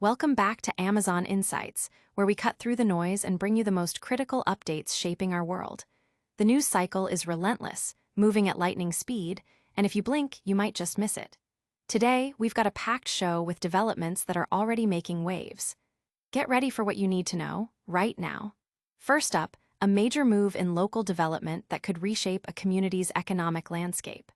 Welcome back to Amazon Insights, where we cut through the noise and bring you the most critical updates shaping our world. The news cycle is relentless, moving at lightning speed, and if you blink, you might just miss it. Today, we've got a packed show with developments that are already making waves. Get ready for what you need to know, right now. First up, a major move in local development that could reshape a community's economic landscape.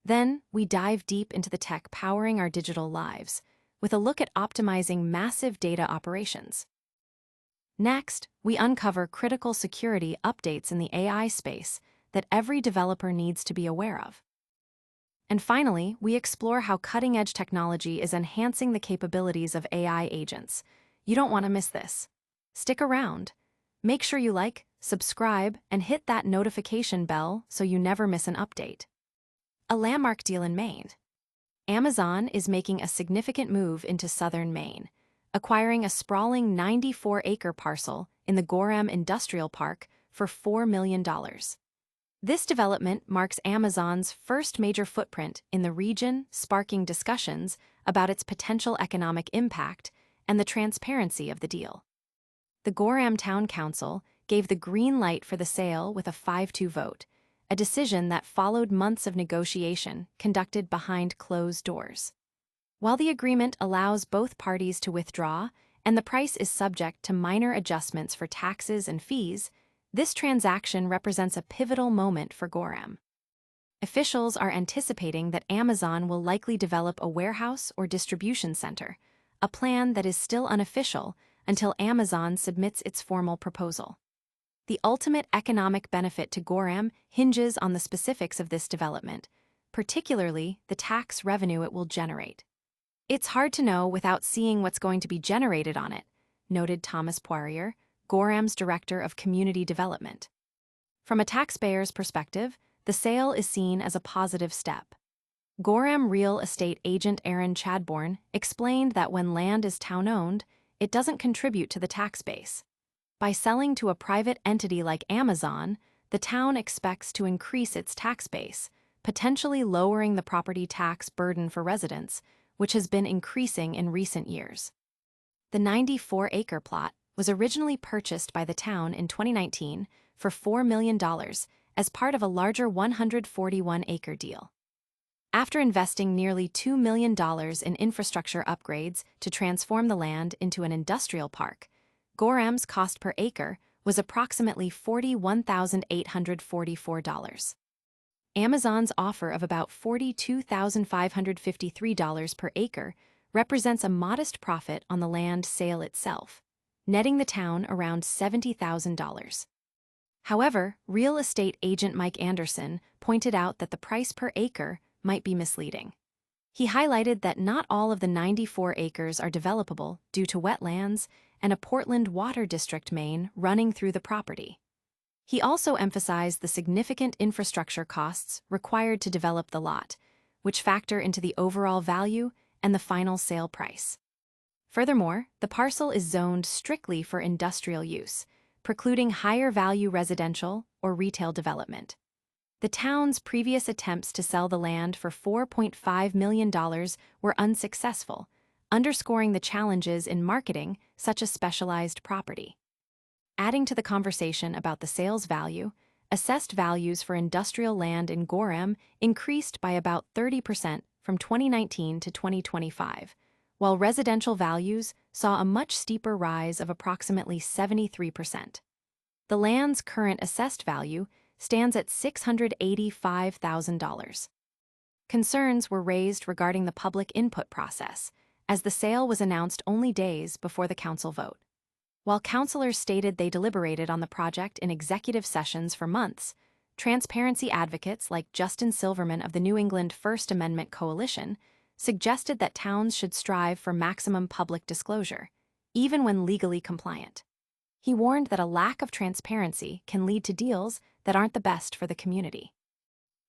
Then, we dive deep into the tech powering our digital lives, with a look at optimizing massive data operations. Next, we uncover critical security updates in the AI space that every developer needs to be aware of. And finally, we explore how cutting-edge technology is enhancing the capabilities of AI agents. You don't want to miss this. Stick around. Make sure you like, subscribe, and hit that notification bell so you never miss an update. A landmark deal in Maine. Amazon is making a significant move into southern Maine, acquiring a sprawling 94-acre parcel in the Gorham Industrial Park for $4 million. This development marks Amazon's first major footprint in the region, sparking discussions about its potential economic impact and the transparency of the deal. The Gorham Town Council gave the green light for the sale with a 5-2 vote, a decision that followed months of negotiation conducted behind closed doors. While the agreement allows both parties to withdraw and the price is subject to minor adjustments for taxes and fees, this transaction represents a pivotal moment for Gorham. Officials are anticipating that Amazon will likely develop a warehouse or distribution center, a plan that is still unofficial until Amazon submits its formal proposal. The ultimate economic benefit to Gorham hinges on the specifics of this development, particularly the tax revenue it will generate. It's hard to know without seeing what's going to be generated on it, noted Thomas Poirier, Gorham's Director of Community Development. From a taxpayer's perspective, the sale is seen as a positive step. Gorham real estate agent Aaron Chadbourne explained that when land is town-owned, it doesn't contribute to the tax base. By selling to a private entity like Amazon, the town expects to increase its tax base, potentially lowering the property tax burden for residents, which has been increasing in recent years. The 94-acre plot was originally purchased by the town in 2019 for $4 million as part of a larger 141-acre deal. After investing nearly $2 million in infrastructure upgrades to transform the land into an industrial park, Gorham's cost per acre was approximately $41,844. Amazon's offer of about $42,553 per acre represents a modest profit on the land sale itself, netting the town around $70,000. However, real estate agent Mike Anderson pointed out that the price per acre might be misleading. He highlighted that not all of the 94 acres are developable due to wetlands and a Portland Water District main running through the property. He also emphasized the significant infrastructure costs required to develop the lot, which factor into the overall value and the final sale price. Furthermore, the parcel is zoned strictly for industrial use, precluding higher-value residential or retail development. The town's previous attempts to sell the land for $4.5 million were unsuccessful, underscoring the challenges in marketing such a specialized property. Adding to the conversation about the sales value, assessed values for industrial land in Gorham increased by about 30% from 2019 to 2025, while residential values saw a much steeper rise of approximately 73%. The land's current assessed value stands at $685,000. Concerns were raised regarding the public input process, as the sale was announced only days before the council vote. While councilors stated they deliberated on the project in executive sessions for months, transparency advocates like Justin Silverman of the New England First Amendment Coalition suggested that towns should strive for maximum public disclosure, even when legally compliant. He warned that a lack of transparency can lead to deals that aren't the best for the community.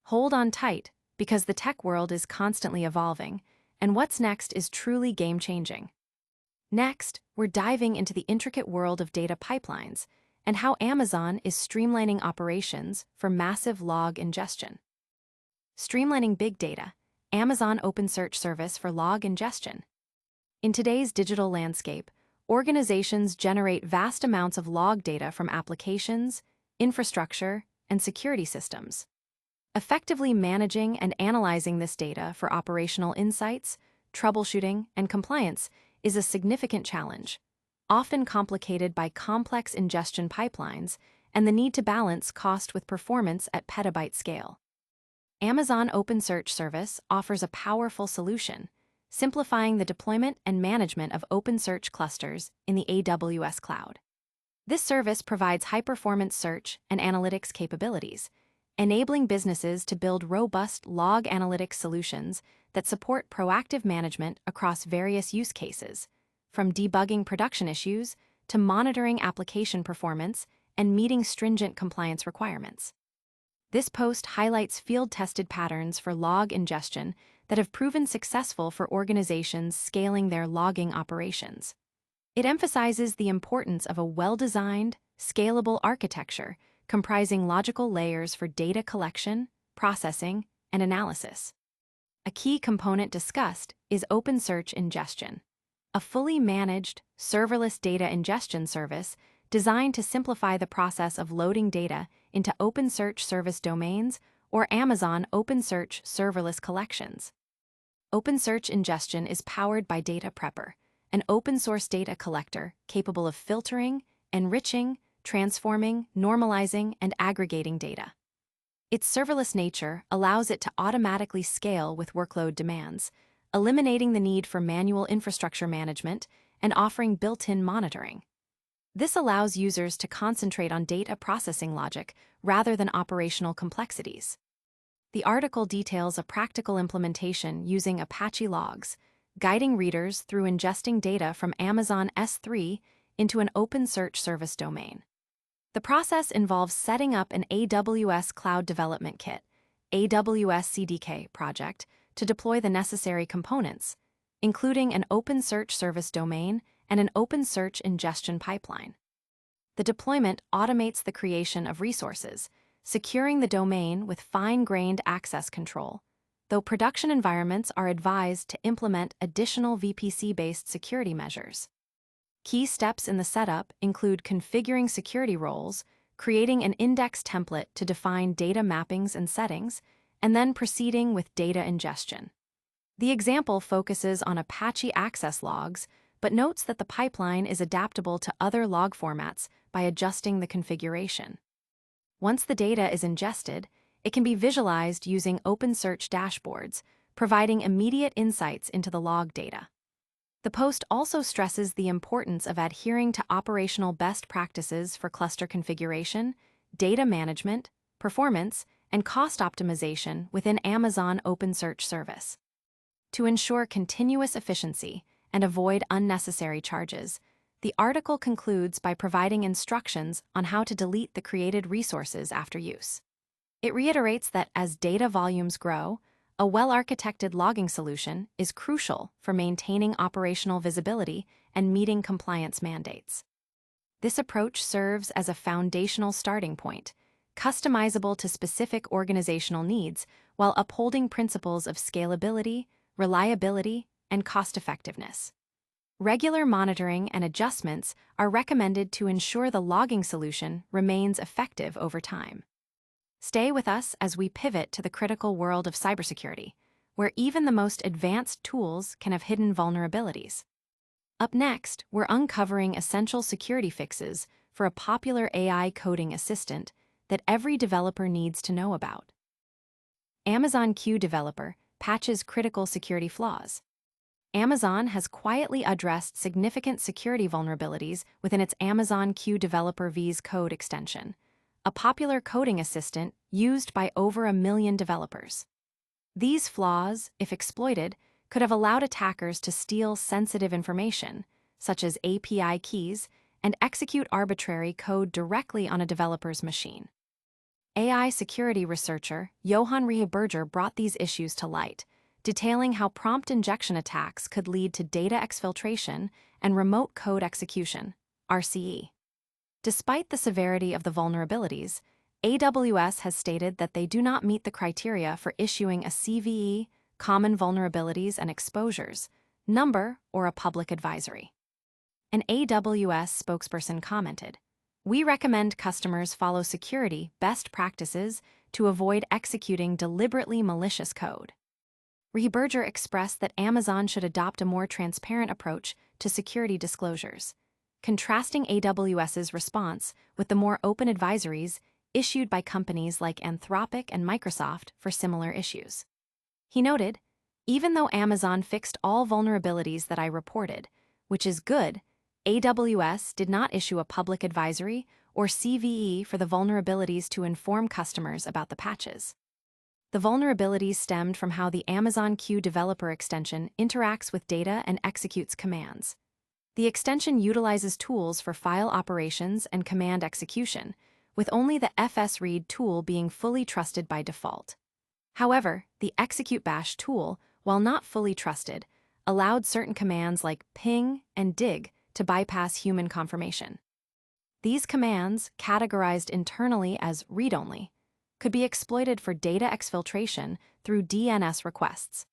Hold on tight, because the tech world is constantly evolving, and what's next is truly game-changing. Next, we're diving into the intricate world of data pipelines and how Amazon is streamlining operations for massive log ingestion. Streamlining big data, Amazon OpenSearch service for log ingestion. In today's digital landscape, organizations generate vast amounts of log data from applications, infrastructure, and security systems. Effectively managing and analyzing this data for operational insights, troubleshooting, and compliance is a significant challenge, often complicated by complex ingestion pipelines and the need to balance cost with performance at petabyte scale. Amazon OpenSearch Service offers a powerful solution, simplifying the deployment and management of OpenSearch clusters in the AWS cloud. This service provides high-performance search and analytics capabilities, enabling businesses to build robust log analytics solutions that support proactive management across various use cases, from debugging production issues to monitoring application performance and meeting stringent compliance requirements. This post highlights field-tested patterns for log ingestion that have proven successful for organizations scaling their logging operations. It emphasizes the importance of a well-designed, scalable architecture comprising logical layers for data collection, processing, and analysis. A key component discussed is OpenSearch ingestion, a fully managed, serverless data ingestion service designed to simplify the process of loading data into OpenSearch service domains or Amazon OpenSearch serverless collections. OpenSearch ingestion is powered by Data Prepper, an open-source data collector capable of filtering, enriching, transforming, normalizing, and aggregating data. Its serverless nature allows it to automatically scale with workload demands, eliminating the need for manual infrastructure management and offering built-in monitoring. This allows users to concentrate on data processing logic rather than operational complexities. The article details a practical implementation using Apache logs, guiding readers through ingesting data from Amazon S3 into an OpenSearch service domain. The process involves setting up an AWS Cloud Development Kit, AWS CDK project, to deploy the necessary components, including an OpenSearch service domain and an OpenSearch ingestion pipeline. The deployment automates the creation of resources, securing the domain with fine-grained access control, though production environments are advised to implement additional VPC-based security measures. Key steps in the setup include configuring security roles, creating an index template to define data mappings and settings, and then proceeding with data ingestion. The example focuses on Apache access logs, but notes that the pipeline is adaptable to other log formats by adjusting the configuration. Once the data is ingested, it can be visualized using OpenSearch dashboards, providing immediate insights into the log data. The post also stresses the importance of adhering to operational best practices for cluster configuration, data management, performance, and cost optimization within Amazon OpenSearch service. To ensure continuous efficiency and avoid unnecessary charges, the article concludes by providing instructions on how to delete the created resources after use. It reiterates that as data volumes grow, a well-architected logging solution is crucial for maintaining operational visibility and meeting compliance mandates. This approach serves as a foundational starting point, customizable to specific organizational needs while upholding principles of scalability, reliability, and cost-effectiveness. Regular monitoring and adjustments are recommended to ensure the logging solution remains effective over time. Stay with us as we pivot to the critical world of cybersecurity, where even the most advanced tools can have hidden vulnerabilities. Up next, we're uncovering essential security fixes for a popular AI coding assistant that every developer needs to know about. Amazon Q Developer patches critical security flaws. Amazon has quietly addressed significant security vulnerabilities within its Amazon Q Developer VS Code extension, a popular coding assistant used by over 1 million developers. These flaws, if exploited, could have allowed attackers to steal sensitive information, such as API keys, and execute arbitrary code directly on a developer's machine. AI security researcher Johan Reheberger brought these issues to light, detailing how prompt injection attacks could lead to data exfiltration and remote code execution, RCE. Despite the severity of the vulnerabilities, AWS has stated that they do not meet the criteria for issuing a CVE, Common Vulnerabilities and Exposures, number, or a public advisory. An AWS spokesperson commented, "We recommend customers follow security best practices to avoid executing deliberately malicious code." Reberger expressed that Amazon should adopt a more transparent approach to security disclosures, contrasting AWS's response with the more open advisories issued by companies like Anthropic and Microsoft for similar issues. He noted, "Even though Amazon fixed all vulnerabilities that I reported, which is good, AWS did not issue a public advisory or CVE for the vulnerabilities to inform customers about the patches." The vulnerabilities stemmed from how the Amazon Q developer extension interacts with data and executes commands. The extension utilizes tools for file operations and command execution, with only the fsread tool being fully trusted by default. However, the execute bash tool, while not fully trusted, allowed certain commands like ping and dig to bypass human confirmation. These commands, categorized internally as read-only, could be exploited for data exfiltration through DNS requests.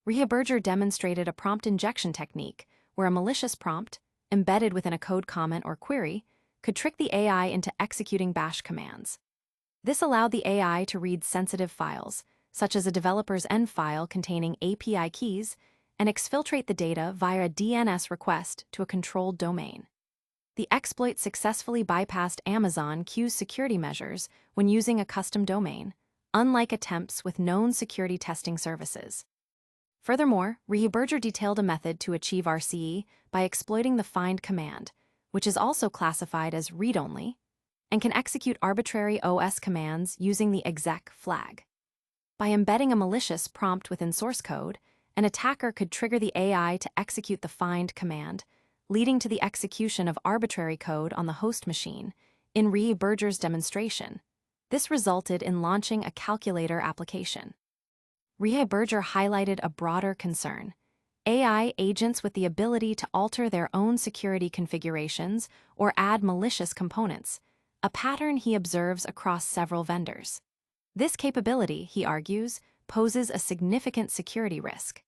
Reberger demonstrated a prompt injection technique where a malicious prompt, embedded within a code comment or query, could trick the AI into executing bash commands. This allowed the AI to read sensitive files, such as a developer's end file containing API keys, and exfiltrate the data via a DNS request to a controlled domain. The exploit successfully bypassed Amazon Q's security measures when using a custom domain, unlike attempts with known security testing services. Furthermore, Reberger detailed a method to achieve RCE by exploiting the find command, which is also classified as read-only, and can execute arbitrary OS commands using the exec flag. By embedding a malicious prompt within source code, an attacker could trigger the AI to execute the find command, leading to the execution of arbitrary code on the host machine. In Reberger's demonstration, this resulted in launching a calculator application. Reberger highlighted a broader concern: AI agents with the ability to alter their own security configurations or add malicious components, a pattern he observes across several vendors. This capability, he argues, poses a significant security risk.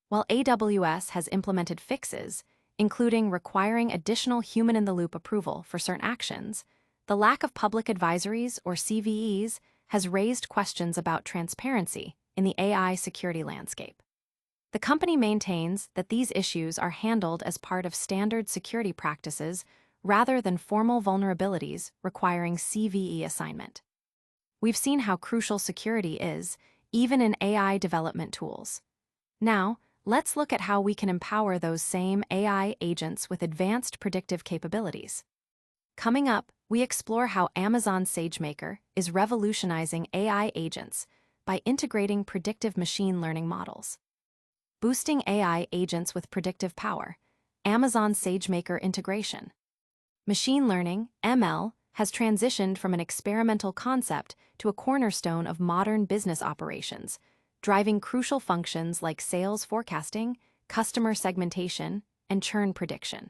While AWS has implemented fixes, including requiring additional human-in-the-loop approval for certain actions, the lack of public advisories or CVEs has raised questions about transparency in the AI security landscape. The company maintains that these issues are handled as part of standard security practices rather than formal vulnerabilities requiring CVE assignment. We've seen how crucial security is, even in AI development tools. Now, let's look at how we can empower those same AI agents with advanced predictive capabilities. Coming up, we explore how Amazon SageMaker is revolutionizing AI agents by integrating predictive machine learning models. Boosting AI agents with predictive power, Amazon SageMaker integration. Machine learning, ML, has transitioned from an experimental concept to a cornerstone of modern business operations, driving crucial functions like sales forecasting, customer segmentation, and churn prediction.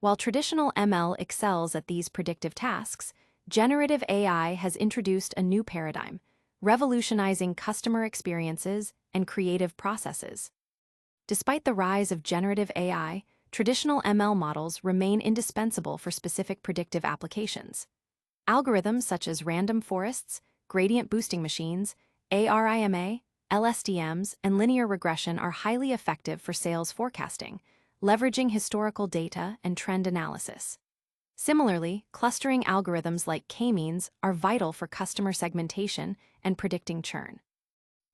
While traditional ML excels at these predictive tasks, generative AI has introduced a new paradigm, revolutionizing customer experiences and creative processes. Despite the rise of generative AI, traditional ML models remain indispensable for specific predictive applications. Algorithms such as random forests, gradient boosting machines, ARIMA, LSTMs, and linear regression are highly effective for sales forecasting, leveraging historical data and trend analysis. Similarly, clustering algorithms like K-means are vital for customer segmentation and predicting churn.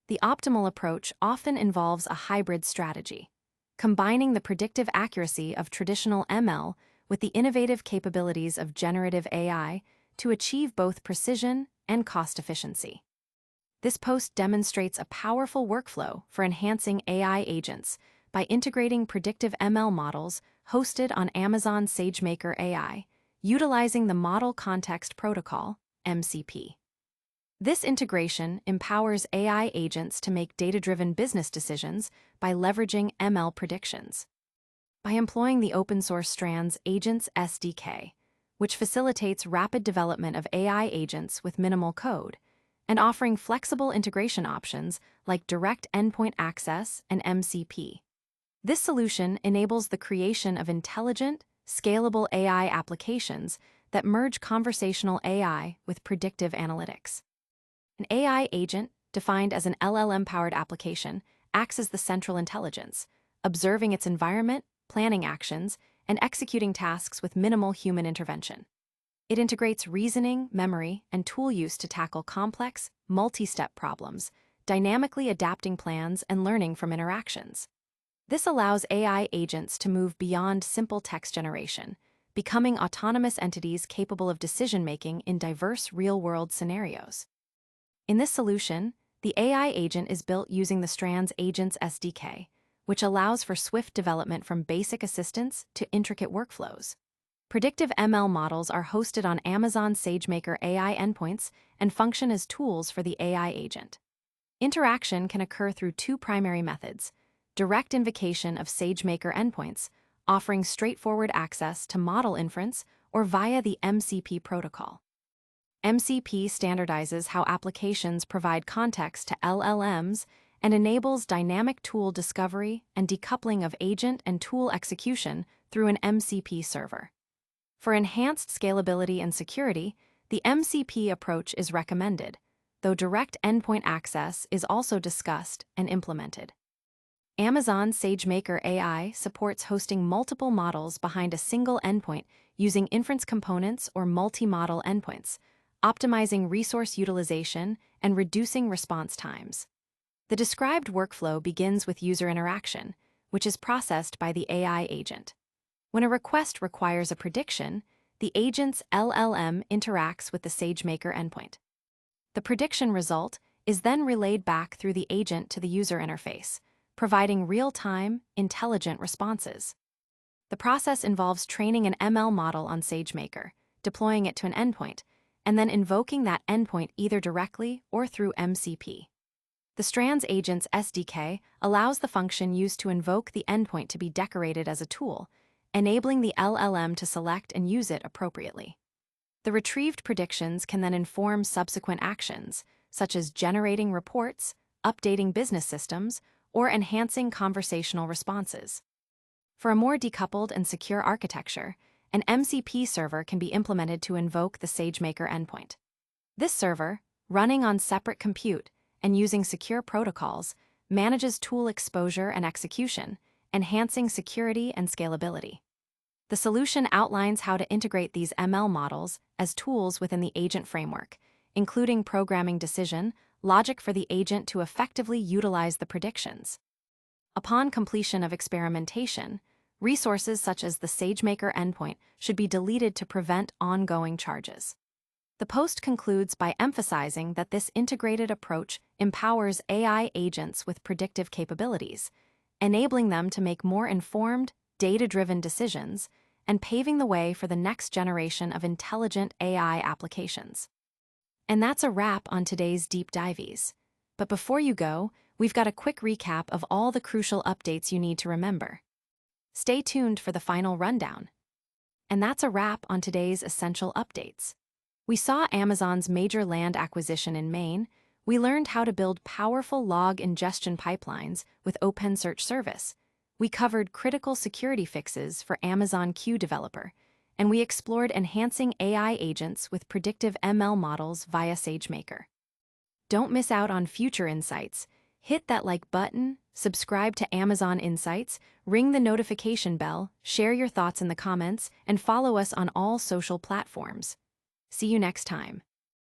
The optimal approach often involves a hybrid strategy, combining the predictive accuracy of traditional ML with the innovative capabilities of generative AI to achieve both precision and cost efficiency. This post demonstrates a powerful workflow for enhancing AI agents by integrating predictive ML models hosted on Amazon SageMaker AI, utilizing the Model Context Protocol, MCP. This integration empowers AI agents to make data-driven business decisions by leveraging ML predictions. By employing the open-source Strands Agents SDK, which facilitates rapid development of AI agents with minimal code, and offering flexible integration options like direct endpoint access and MCP, This solution enables the creation of intelligent, scalable AI applications that merge conversational AI with predictive analytics. An AI agent, defined as an LLM-powered application, acts as the central intelligence, observing its environment, planning actions, and executing tasks with minimal human intervention. It integrates reasoning, memory, and tool use to tackle complex, multi-step problems, dynamically adapting plans and learning from interactions. This allows AI agents to move beyond simple text generation, becoming autonomous entities capable of decision-making in diverse real-world scenarios. In this solution, the AI agent is built using the Strands Agents SDK, which allows for swift development from basic assistance to intricate workflows. Predictive ML models are hosted on Amazon SageMaker AI endpoints and function as tools for the AI agent. Interaction can occur through two primary methods: direct invocation of SageMaker endpoints, offering straightforward access to model inference, or via the MCP protocol. MCP standardizes how applications provide context to LLMs and enables dynamic tool discovery and decoupling of agent and tool execution through an MCP server. For enhanced scalability and security, the MCP approach is recommended, though direct endpoint access is also discussed and implemented. Amazon SageMaker AI supports hosting multiple models behind a single endpoint using inference components or multi-model endpoints, optimizing resource utilization and reducing response times. The described workflow begins with user interaction, which is processed by the AI agent. When a request requires a prediction, the agent's LLM interacts with the SageMaker endpoint. The prediction result is then relayed back through the agent to the user interface, providing real-time, intelligent responses. The process involves training an ML model on SageMaker, deploying it to an endpoint, and then invoking that endpoint either directly or through MCP. The Strands Agents SDK allows the function used to invoke the endpoint to be decorated as a tool, enabling the LLM to select and use it appropriately. The retrieved predictions can then inform subsequent actions, such as generating reports, updating business systems, or enhancing conversational responses. For a more decoupled and secure architecture, an MCP server can be implemented to invoke the SageMaker endpoint. This server, running on separate compute and using secure protocols, manages tool exposure and execution, enhancing security and scalability. The solution outlines how to integrate these ML models as tools within the agent framework, including programming decision, logic for the agent to effectively utilize the predictions. Upon completion of experimentation, resources such as the SageMaker endpoint should be deleted to prevent ongoing charges. The post concludes by emphasizing that this integrated approach empowers AI agents with predictive capabilities, enabling them to make more informed, data-driven decisions and paving the way for the next generation of intelligent AI applications. And that's a wrap on today's Deep Dives. But before you go, we've got a quick recap of all the crucial updates you need to remember. Stay tuned for the final rundown. And that's a wrap on today's essential updates. We saw Amazon's major land acquisition in Maine. We learned how to build powerful log ingestion pipelines with OpenSearch service. We covered critical security fixes for Amazon Q Developer, and we explored enhancing AI agents with predictive ML models via SageMaker. Don't miss out on future insights. Hit that like button, subscribe to Amazon Insights, ring the notification bell, share your thoughts in the comments, and follow us on all social platforms. See you next time.